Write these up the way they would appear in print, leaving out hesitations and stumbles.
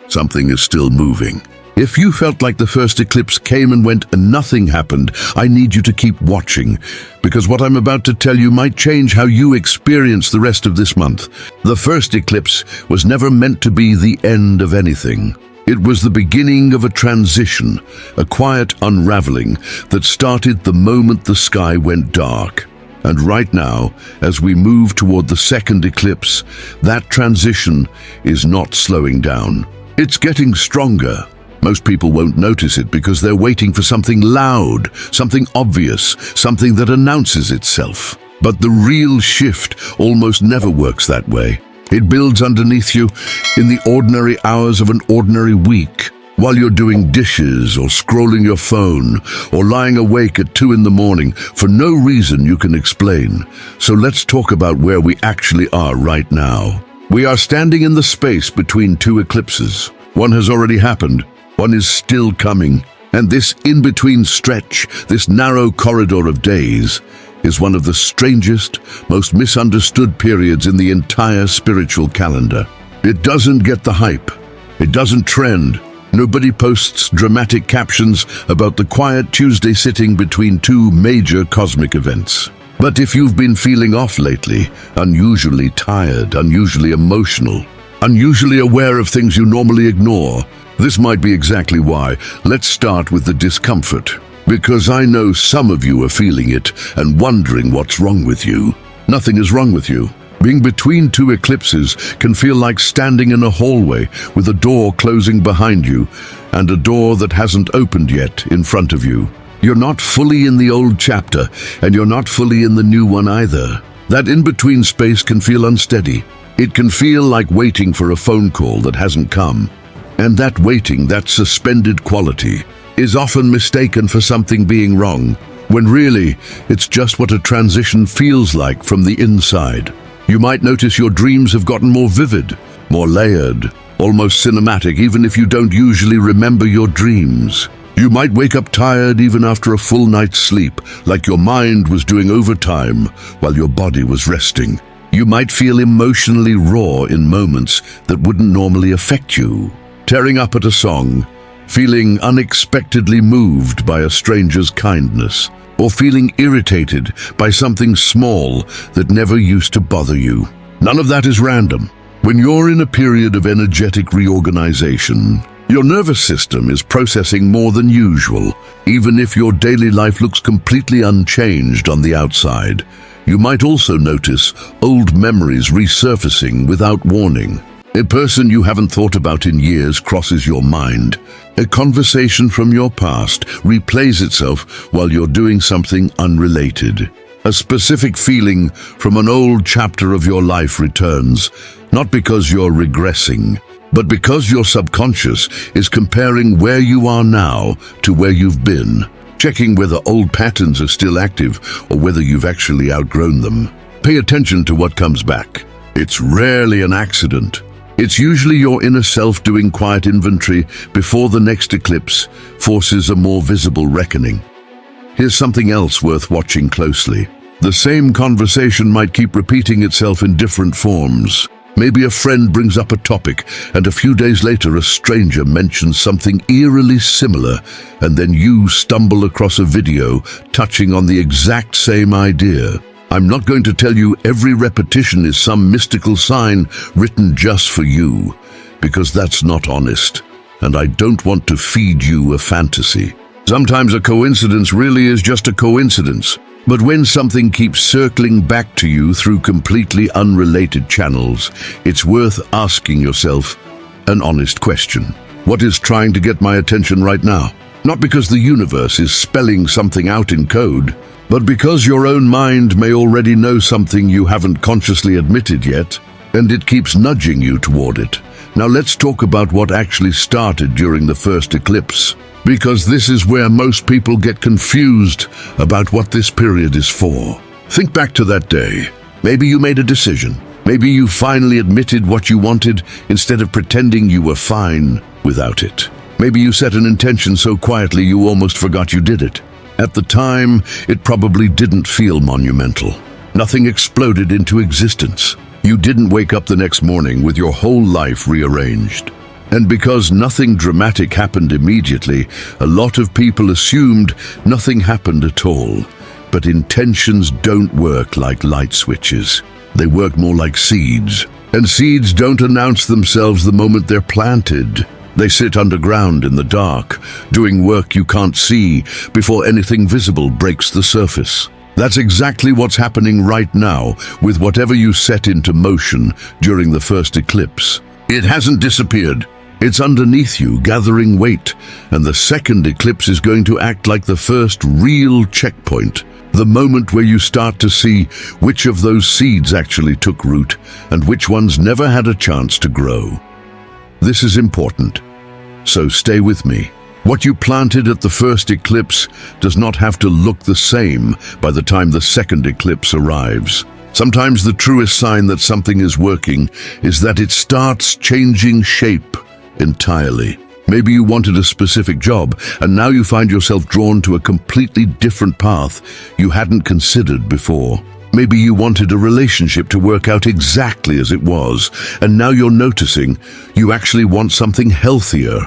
something is still moving. If you felt like the first eclipse came and went and nothing happened, I need you to keep watching, because what I'm about to tell you might change how you experience the rest of this month. The first eclipse was never meant to be the end of anything. It was the beginning of a transition, a quiet unraveling that started the moment the sky went dark. And right now, as we move toward the second eclipse, that transition is not slowing down. It's getting stronger. Most people won't notice it because they're waiting for something loud, something obvious, something that announces itself. But the real shift almost never works that way. It builds underneath you in the ordinary hours of an ordinary week, while you're doing dishes or scrolling your phone or lying awake at 2 in the morning for no reason you can explain. So let's talk about where we actually are right now. We are standing in the space between two eclipses. One has already happened. One is still coming, and this in-between stretch, this narrow corridor of days, is one of the strangest, most misunderstood periods in the entire spiritual calendar. It doesn't get the hype. It doesn't trend. Nobody posts dramatic captions about the quiet Tuesday sitting between two major cosmic events. But if you've been feeling off lately, unusually tired, unusually emotional, unusually aware of things you normally ignore, this might be exactly why. Let's start with the discomfort, because I know some of you are feeling it and wondering what's wrong with you. Nothing is wrong with you. Being between two eclipses can feel like standing in a hallway with a door closing behind you and a door that hasn't opened yet in front of you. You're not fully in the old chapter, and you're not fully in the new one either. That in-between space can feel unsteady. It can feel like waiting for a phone call that hasn't come. And that waiting, that suspended quality, is often mistaken for something being wrong, when really, it's just what a transition feels like from the inside. You might notice your dreams have gotten more vivid, more layered, almost cinematic, even if you don't usually remember your dreams. You might wake up tired even after a full night's sleep, like your mind was doing overtime while your body was resting. You might feel emotionally raw in moments that wouldn't normally affect you. Tearing up at a song, feeling unexpectedly moved by a stranger's kindness, or feeling irritated by something small that never used to bother you. None of that is random. When you're in a period of energetic reorganization, your nervous system is processing more than usual, even if your daily life looks completely unchanged on the outside. You might also notice old memories resurfacing without warning. A person you haven't thought about in years crosses your mind. A conversation from your past replays itself while you're doing something unrelated. A specific feeling from an old chapter of your life returns, not because you're regressing, but because your subconscious is comparing where you are now to where you've been, checking whether old patterns are still active or whether you've actually outgrown them. Pay attention to what comes back. It's rarely an accident. It's usually your inner self doing quiet inventory before the next eclipse forces a more visible reckoning. Here's something else worth watching closely. The same conversation might keep repeating itself in different forms. Maybe a friend brings up a topic, and a few days later a stranger mentions something eerily similar, and then you stumble across a video touching on the exact same idea. I'm not going to tell you every repetition is some mystical sign written just for you, because that's not honest, and I don't want to feed you a fantasy. Sometimes a coincidence really is just a coincidence, but when something keeps circling back to you through completely unrelated channels, it's worth asking yourself an honest question. What is trying to get my attention right now? Not because the universe is spelling something out in code, but because your own mind may already know something you haven't consciously admitted yet, and it keeps nudging you toward it. Now let's talk about what actually started during the first eclipse, because this is where most people get confused about what this period is for. Think back to that day. Maybe you made a decision. Maybe you finally admitted what you wanted instead of pretending you were fine without it. Maybe you set an intention so quietly you almost forgot you did it. At the time, it probably didn't feel monumental. Nothing exploded into existence. You didn't wake up the next morning with your whole life rearranged. And because nothing dramatic happened immediately, a lot of people assumed nothing happened at all. But intentions don't work like light switches. They work more like seeds. And seeds don't announce themselves the moment they're planted. They sit underground in the dark, doing work you can't see before anything visible breaks the surface. That's exactly what's happening right now with whatever you set into motion during the first eclipse. It hasn't disappeared. It's underneath you, gathering weight, and the second eclipse is going to act like the first real checkpoint. The moment where you start to see which of those seeds actually took root and which ones never had a chance to grow. This is important, so stay with me. What you planted at the first eclipse does not have to look the same by the time the second eclipse arrives. Sometimes the truest sign that something is working is that it starts changing shape entirely. Maybe you wanted a specific job, and now you find yourself drawn to a completely different path you hadn't considered before. Maybe you wanted a relationship to work out exactly as it was, and now you're noticing you actually want something healthier,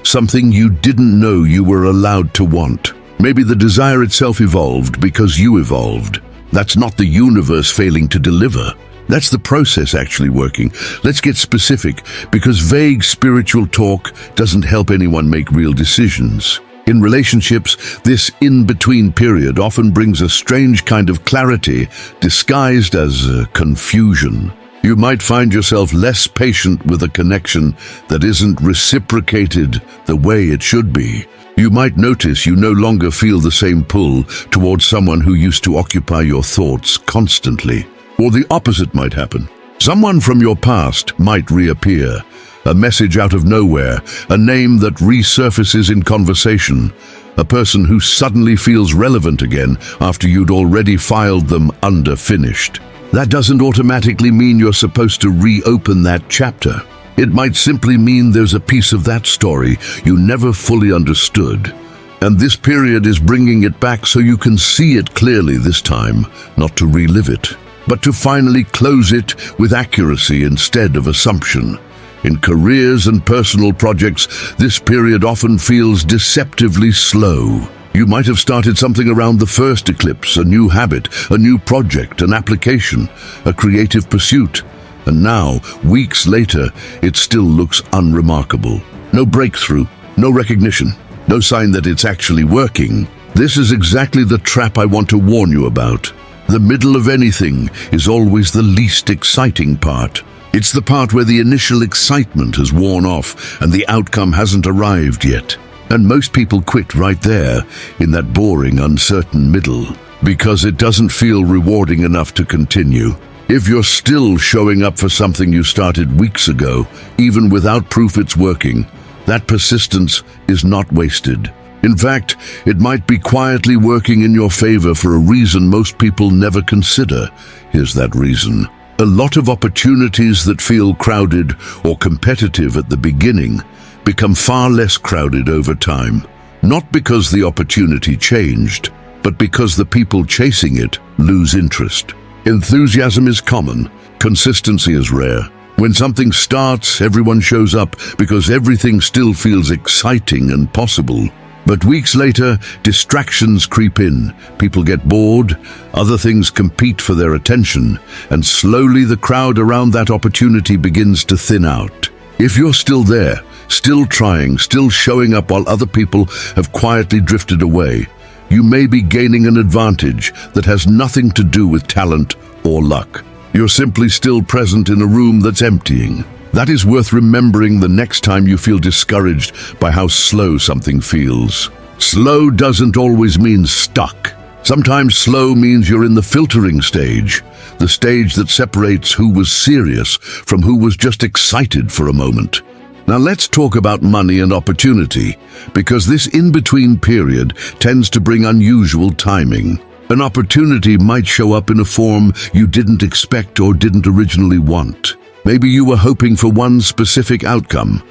something you didn't know you were allowed to want. Maybe the desire itself evolved because you evolved. That's not the universe failing to deliver. That's the process actually working. Let's get specific, because vague spiritual talk doesn't help anyone make real decisions. In relationships, this in-between period often brings a strange kind of clarity disguised as confusion. You might find yourself less patient with a connection that isn't reciprocated the way it should be. You might notice you no longer feel the same pull towards someone who used to occupy your thoughts constantly. Or the opposite might happen. Someone from your past might reappear, a message out of nowhere, a name that resurfaces in conversation, a person who suddenly feels relevant again after you'd already filed them under finished. That doesn't automatically mean you're supposed to reopen that chapter. It might simply mean there's a piece of that story you never fully understood. And this period is bringing it back so you can see it clearly this time, not to relive it, but to finally close it with accuracy instead of assumption. In careers and personal projects, this period often feels deceptively slow. You might have started something around the first eclipse, a new habit, a new project, an application, a creative pursuit. And now, weeks later, it still looks unremarkable. No breakthrough, no recognition, no sign that it's actually working. This is exactly the trap I want to warn you about. The middle of anything is always the least exciting part. It's the part where the initial excitement has worn off and the outcome hasn't arrived yet. And most people quit right there, in that boring, uncertain middle, because it doesn't feel rewarding enough to continue. If you're still showing up for something you started weeks ago, even without proof it's working, that persistence is not wasted. In fact, it might be quietly working in your favor for a reason most people never consider. Here's that reason. A lot of opportunities that feel crowded or competitive at the beginning become far less crowded over time. Not because the opportunity changed, but because the people chasing it lose interest. Enthusiasm is common, consistency is rare. When something starts, everyone shows up because everything still feels exciting and possible. But weeks later, distractions creep in. People get bored, other things compete for their attention, and slowly the crowd around that opportunity begins to thin out. If you're still there, still trying, still showing up while other people have quietly drifted away, you may be gaining an advantage that has nothing to do with talent or luck. You're simply still present in a room that's emptying. That is worth remembering the next time you feel discouraged by how slow something feels. Slow doesn't always mean stuck. Sometimes slow means you're in the filtering stage, the stage that separates who was serious from who was just excited for a moment. Now let's talk about money and opportunity, because this in-between period tends to bring unusual timing. An opportunity might show up in a form you didn't expect or didn't originally want. Maybe you were hoping for one specific outcome,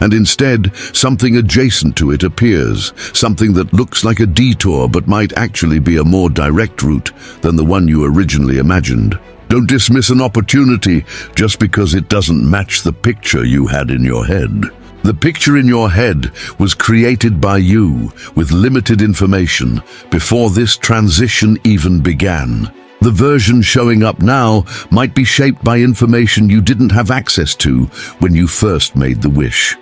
and instead something adjacent to it appears, something that looks like a detour but might actually be a more direct route than the one you originally imagined. Don't dismiss an opportunity just because it doesn't match the picture you had in your head. The picture in your head was created by you with limited information before this transition even began. The version showing up now might be shaped by information you didn't have access to when you first made the wish.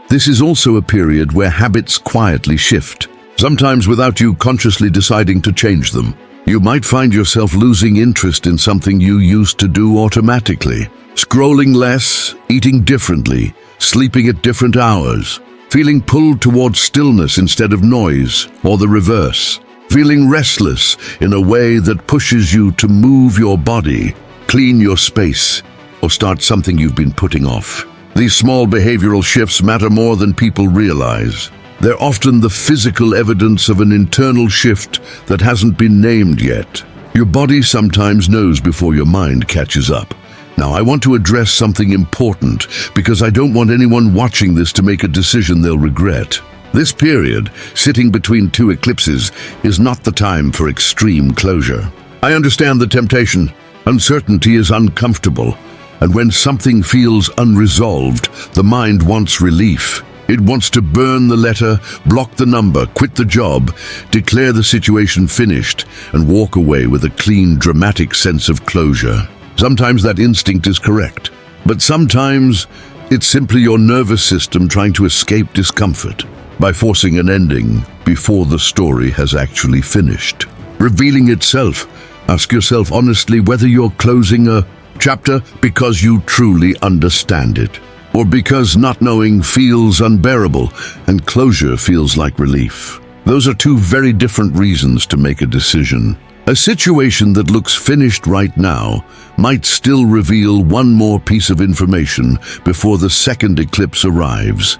This is also a period where habits quietly shift, sometimes without you consciously deciding to change them. You might find yourself losing interest in something you used to do automatically. Scrolling less, eating differently, sleeping at different hours, feeling pulled towards stillness instead of noise, or the reverse. Feeling restless in a way that pushes you to move your body, clean your space, or start something you've been putting off. These small behavioral shifts matter more than people realize. They're often the physical evidence of an internal shift that hasn't been named yet. Your body sometimes knows before your mind catches up. Now, I want to address something important because I don't want anyone watching this to make a decision they'll regret. This period, sitting between two eclipses, is not the time for extreme closure. I understand the temptation. Uncertainty is uncomfortable, and when something feels unresolved, the mind wants relief. It wants to burn the letter, block the number, quit the job, declare the situation finished, and walk away with a clean, dramatic sense of closure. Sometimes that instinct is correct, but sometimes it's simply your nervous system trying to escape discomfort by forcing an ending before the story has actually finished. Revealing itself, ask yourself honestly whether you're closing a chapter because you truly understand it, or because not knowing feels unbearable and closure feels like relief. Those are two very different reasons to make a decision. A situation that looks finished right now might still reveal one more piece of information before the second eclipse arrives.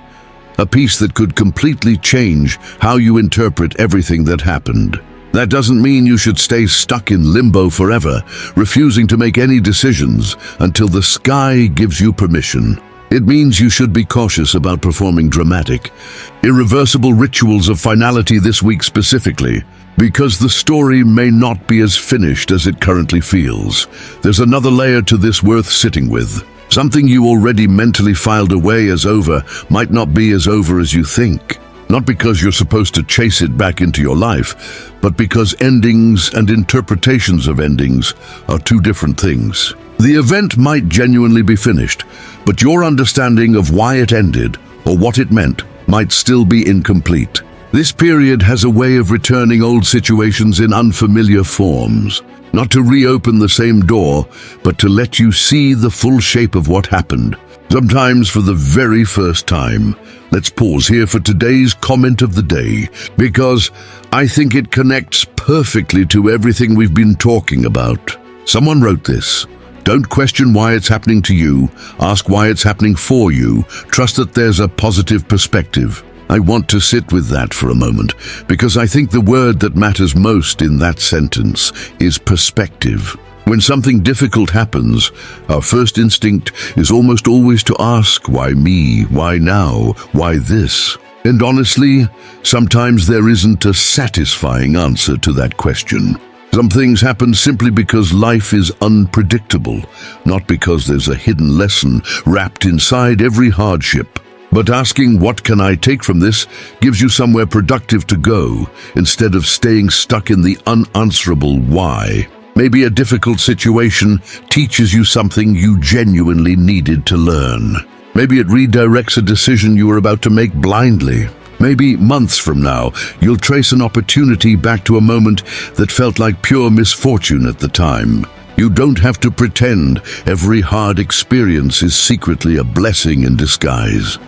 A piece that could completely change how you interpret everything that happened. That doesn't mean you should stay stuck in limbo forever, refusing to make any decisions until the sky gives you permission. It means you should be cautious about performing dramatic, irreversible rituals of finality this week specifically, because the story may not be as finished as it currently feels. There's another layer to this worth sitting with. Something you already mentally filed away as over might not be as over as you think. Not because you're supposed to chase it back into your life, but because endings and interpretations of endings are two different things. The event might genuinely be finished, but your understanding of why it ended or what it meant might still be incomplete. This period has a way of returning old situations in unfamiliar forms, not to reopen the same door, but to let you see the full shape of what happened, sometimes for the very first time. Let's pause here for today's comment of the day, because I think it connects perfectly to everything we've been talking about. Someone wrote this: "Don't question why it's happening to you, ask why it's happening for you, trust that there's a positive perspective." I want to sit with that for a moment, because I think the word that matters most in that sentence is perspective. When something difficult happens, our first instinct is almost always to ask, why me, why now, why this? And honestly, sometimes there isn't a satisfying answer to that question. Some things happen simply because life is unpredictable, not because there's a hidden lesson wrapped inside every hardship. But asking, what can I take from this, gives you somewhere productive to go, instead of staying stuck in the unanswerable why. Maybe a difficult situation teaches you something you genuinely needed to learn. Maybe it redirects a decision you were about to make blindly. Maybe months from now, you'll trace an opportunity back to a moment that felt like pure misfortune at the time. You don't have to pretend every hard experience is secretly a blessing in disguise.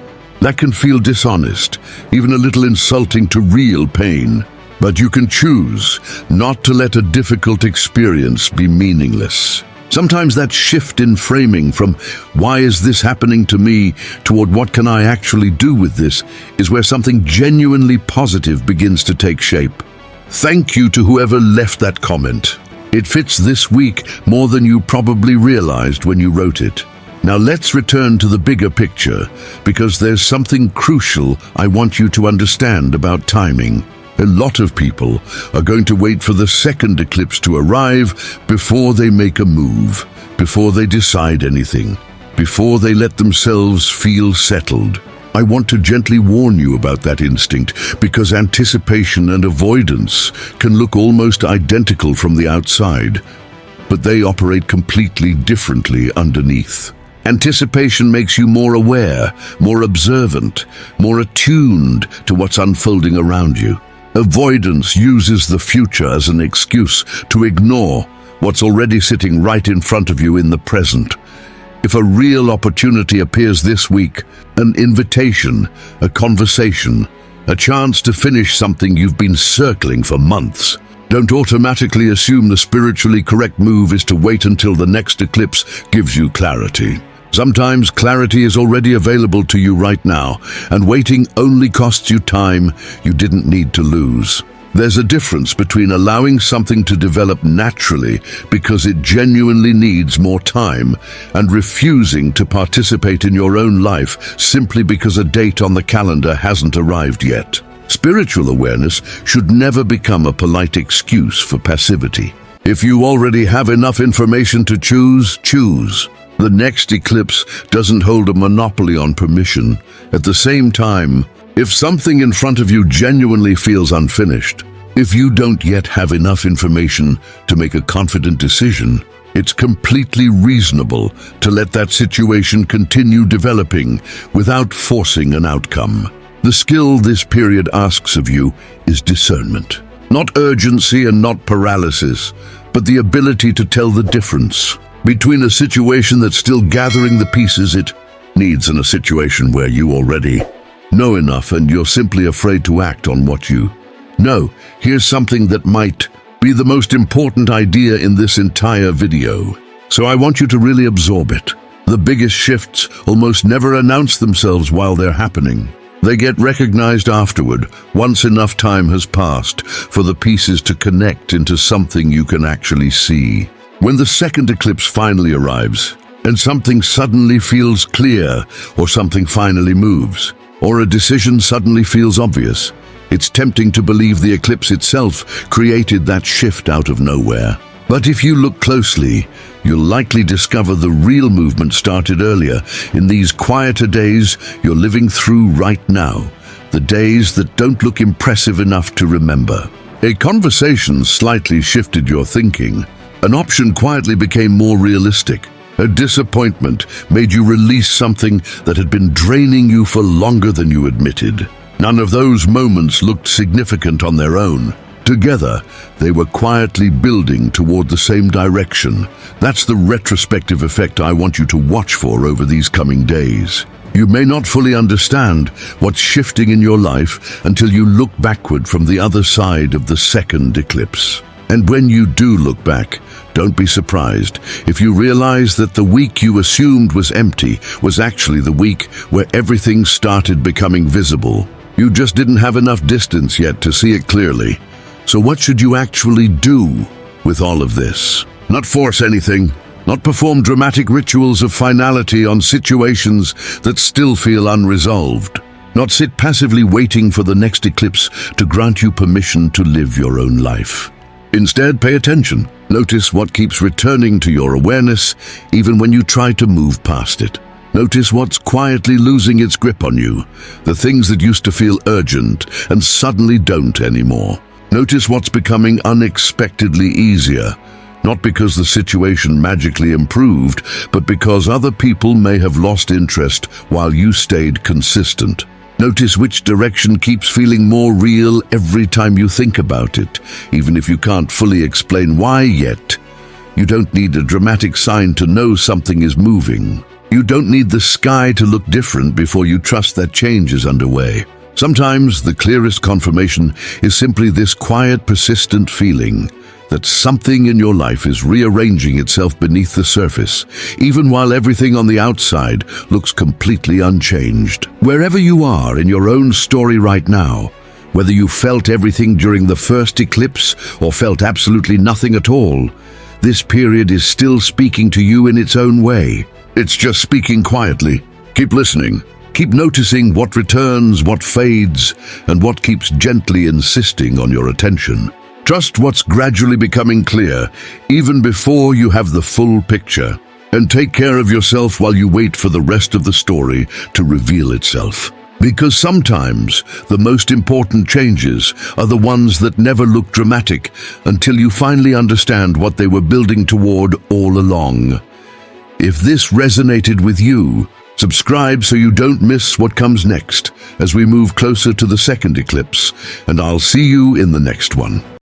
That can feel dishonest, even a little insulting to real pain. But you can choose not to let a difficult experience be meaningless. Sometimes that shift in framing from "why is this happening to me" toward "what can I actually do with this" is where something genuinely positive begins to take shape. Thank you to whoever left that comment. It fits this week more than you probably realized when you wrote it. Now let's return to the bigger picture, because there's something crucial I want you to understand about timing. A lot of people are going to wait for the second eclipse to arrive before they make a move, before they decide anything. before they let themselves feel settled. I want to gently warn you about that instinct, because anticipation and avoidance can look almost identical from the outside, but they operate completely differently underneath. Anticipation makes you more aware, more observant, more attuned to what's unfolding around you. Avoidance uses the future as an excuse to ignore what's already sitting right in front of you in the present. If a real opportunity appears this week, an invitation, a conversation, a chance to finish something you've been circling for months, don't automatically assume the spiritually correct move is to wait until the next eclipse gives you clarity. Sometimes clarity is already available to you right now, and waiting only costs you time you didn't need to lose. There's a difference between allowing something to develop naturally because it genuinely needs more time and refusing to participate in your own life simply because a date on the calendar hasn't arrived yet. Spiritual awareness should never become a polite excuse for passivity. If you already have enough information to choose. The next eclipse doesn't hold a monopoly on permission. At the same time, if something in front of you genuinely feels unfinished, if you don't yet have enough information to make a confident decision, it's completely reasonable to let that situation continue developing without forcing an outcome. The skill this period asks of you is discernment. Not urgency and not paralysis, but the ability to tell the difference between a situation that's still gathering the pieces it needs and a situation where you already know enough and you're simply afraid to act on what you know. Here's something that might be the most important idea in this entire video, so I want you to really absorb it. The biggest shifts almost never announce themselves while they're happening. They get recognized afterward, once enough time has passed for the pieces to connect into something you can actually see. When the second eclipse finally arrives, and something suddenly feels clear, or something finally moves, or a decision suddenly feels obvious, it's tempting to believe the eclipse itself created that shift out of nowhere. But if you look closely, you'll likely discover the real movement started earlier, in these quieter days you're living through right now, the days that don't look impressive enough to remember. A conversation slightly shifted your thinking. An option quietly became more realistic. A disappointment made you release something that had been draining you for longer than you admitted. None of those moments looked significant on their own. Together, they were quietly building toward the same direction. That's the retrospective effect I want you to watch for over these coming days. You may not fully understand what's shifting in your life until you look backward from the other side of the second eclipse. And when you do look back, don't be surprised if you realize that the week you assumed was empty was actually the week where everything started becoming visible. You just didn't have enough distance yet to see it clearly. So what should you actually do with all of this? Not force anything, not perform dramatic rituals of finality on situations that still feel unresolved. Not sit passively waiting for the next eclipse to grant you permission to live your own life. Instead, pay attention. Notice what keeps returning to your awareness, even when you try to move past it. Notice what's quietly losing its grip on you, the things that used to feel urgent and suddenly don't anymore. Notice what's becoming unexpectedly easier, not because the situation magically improved, but because other people may have lost interest while you stayed consistent. Notice which direction keeps feeling more real every time you think about it, even if you can't fully explain why yet. You don't need a dramatic sign to know something is moving. You don't need the sky to look different before you trust that change is underway. Sometimes the clearest confirmation is simply this quiet, persistent feeling that something in your life is rearranging itself beneath the surface, even while everything on the outside looks completely unchanged. Wherever you are in your own story right now, whether you felt everything during the first eclipse or felt absolutely nothing at all, this period is still speaking to you in its own way. It's just speaking quietly. Keep listening. Keep noticing what returns, what fades, and what keeps gently insisting on your attention. Trust what's gradually becoming clear, even before you have the full picture. And take care of yourself while you wait for the rest of the story to reveal itself. Because sometimes the most important changes are the ones that never look dramatic until you finally understand what they were building toward all along. If this resonated with you, subscribe so you don't miss what comes next as we move closer to the second eclipse, and I'll see you in the next one.